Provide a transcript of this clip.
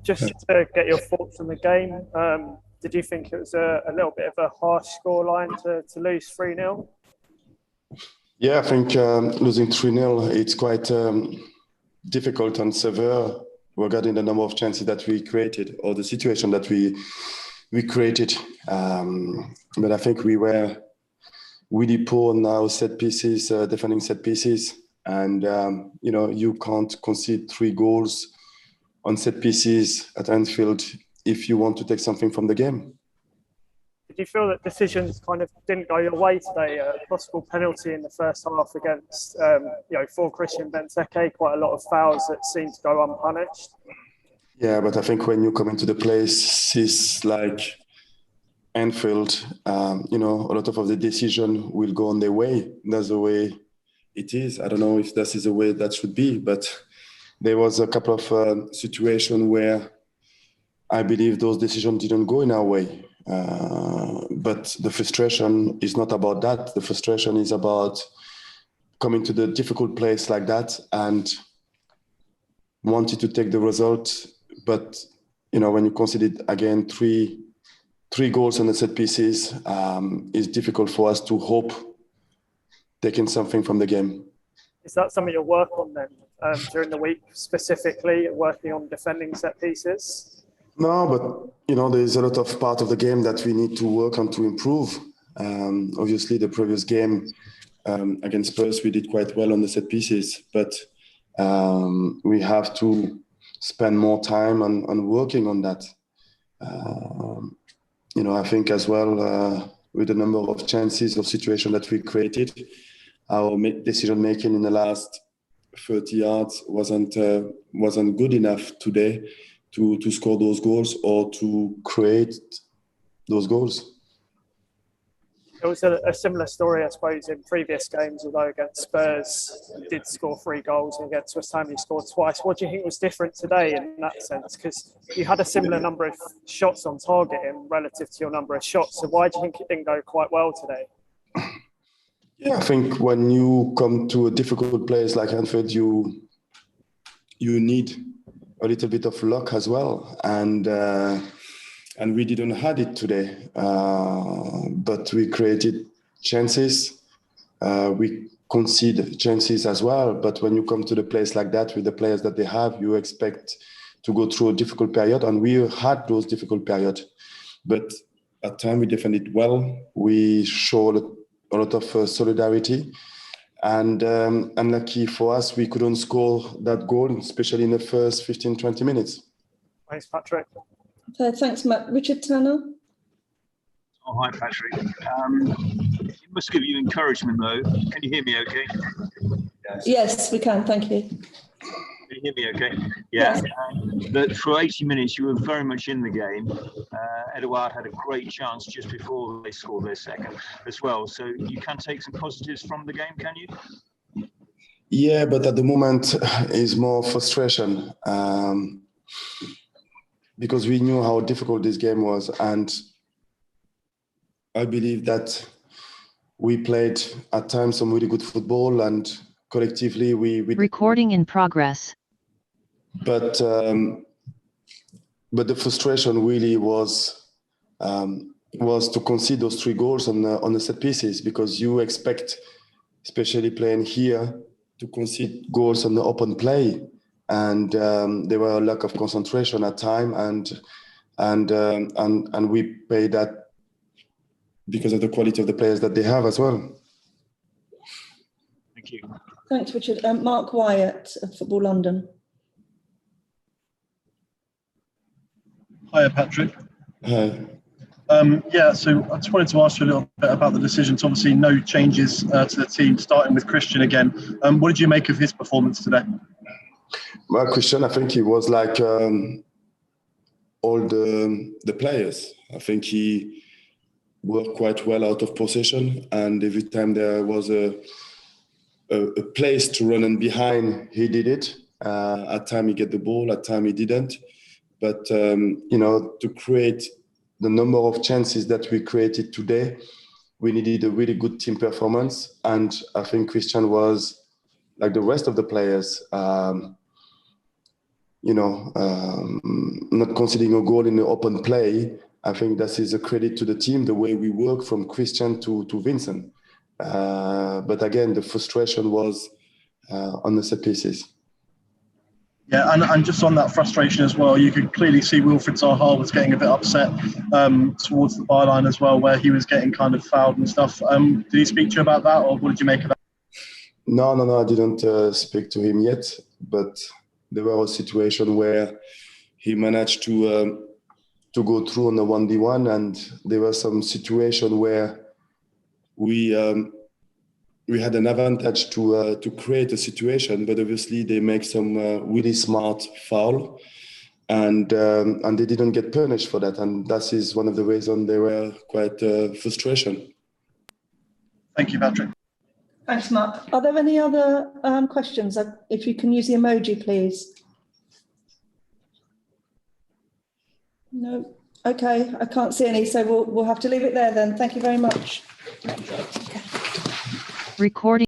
Just to get your thoughts on the game, did you think it was a little bit of a harsh scoreline to lose 3-0? Yeah, I think losing 3-0, it's quite difficult and severe regarding the number of chances that we created or the situation that we created. But I think we were really poor now set pieces, defending set pieces. And, you can't concede 3 goals on set pieces at Anfield if you want to take something from the game. Did you feel that decisions kind of didn't go your way today? A possible penalty in the first half against, for Christian Benteke, quite a lot of fouls that seemed to go unpunished. Yeah, but I think when you come into the places like Anfield, a lot of the decision will go on their way. That's the way it is. I don't know if this is the way that should be, but there was a couple of situations where I believe those decisions didn't go in our way. But the frustration is not about that. The frustration is about coming to the difficult place like that and wanting to take the result. But, when you consider again three goals on the set pieces, it's difficult for us to hope taking something from the game. Is that some of your work on then during the week, specifically working on defending set pieces? No, but there's a lot of part of the game that we need to work on to improve. Obviously, the previous game against Spurs, we did quite well on the set pieces, but we have to spend more time on working on that. I think as well with the number of chances of situation that we created, our decision making in the last 30 yards wasn't good enough today to score those goals or to create those goals. It was a similar story, I suppose, in previous games, although against Spurs you did score 3 goals and against West Ham you scored twice. What do you think was different today in that sense? Because you had a similar number of shots on target in relative to your number of shots. So why do you think it didn't go quite well today? Yeah, I think when you come to a difficult place like Anfield, you need a little bit of luck as well. And we didn't have it today, but we created chances. We conceded chances as well. But when you come to the place like that with the players that they have, you expect to go through a difficult period. And we had those difficult periods. But at times we defended well. We showed a lot of solidarity. And unlucky for us, we couldn't score that goal, especially in the first 15, 20 minutes. Thanks, Patrick. Thanks, Matt. Richard Turner. Oh, hi, Patrick. It must give you encouragement, though. Can you hear me okay? Yes, we can. Thank you. Can you hear me okay? Yeah. Yes. That for 80 minutes, you were very much in the game. Edouard had a great chance just before they scored their second as well. So you can take some positives from the game, can you? Yeah, but at the moment, it's more frustration. Because we knew how difficult this game was. And I believe that we played at times some really good football and collectively we Recording in progress. But the frustration really was to concede those 3 goals on the set pieces, because you expect, especially playing here, to concede goals on the open play. And there were a lack of concentration at time, and we pay that because of the quality of the players that they have as well. Thank you. Thanks, Richard. Mark Wyatt of Football London. Hiya, Patrick. Hi. So I just wanted to ask you a little bit about the decisions. Obviously, no changes to the team, starting with Christian again. What did you make of his performance today? Well, Christian, I think he was like all the players. I think he worked quite well out of possession, and every time there was a place to run in behind, he did it. At time he get the ball, at time he didn't. But to create the number of chances that we created today, we needed a really good team performance, and I think Christian was like the rest of the players. not conceding a goal in the open play. I think that is a credit to the team, the way we work from Christian to Vincent. But again, the frustration was on the set pieces. Yeah, and just on that frustration as well, you could clearly see Wilfried Zaha was getting a bit upset towards the byline as well, where he was getting kind of fouled and stuff. Did he speak to you about that, or what did you make of that? No, I didn't speak to him yet, but there was a situation where he managed to go through on the 1v1, and there was some situation where we had an advantage to create a situation, but obviously they make some really smart foul, and they didn't get punished for that, and that is one of the reasons they were quite frustration. Thank you, Patrick. Thanks, Mark. Are there any other questions? If you can use the emoji, please. No. Okay, I can't see any, so we'll have to leave it there then. Thank you very much. Recording.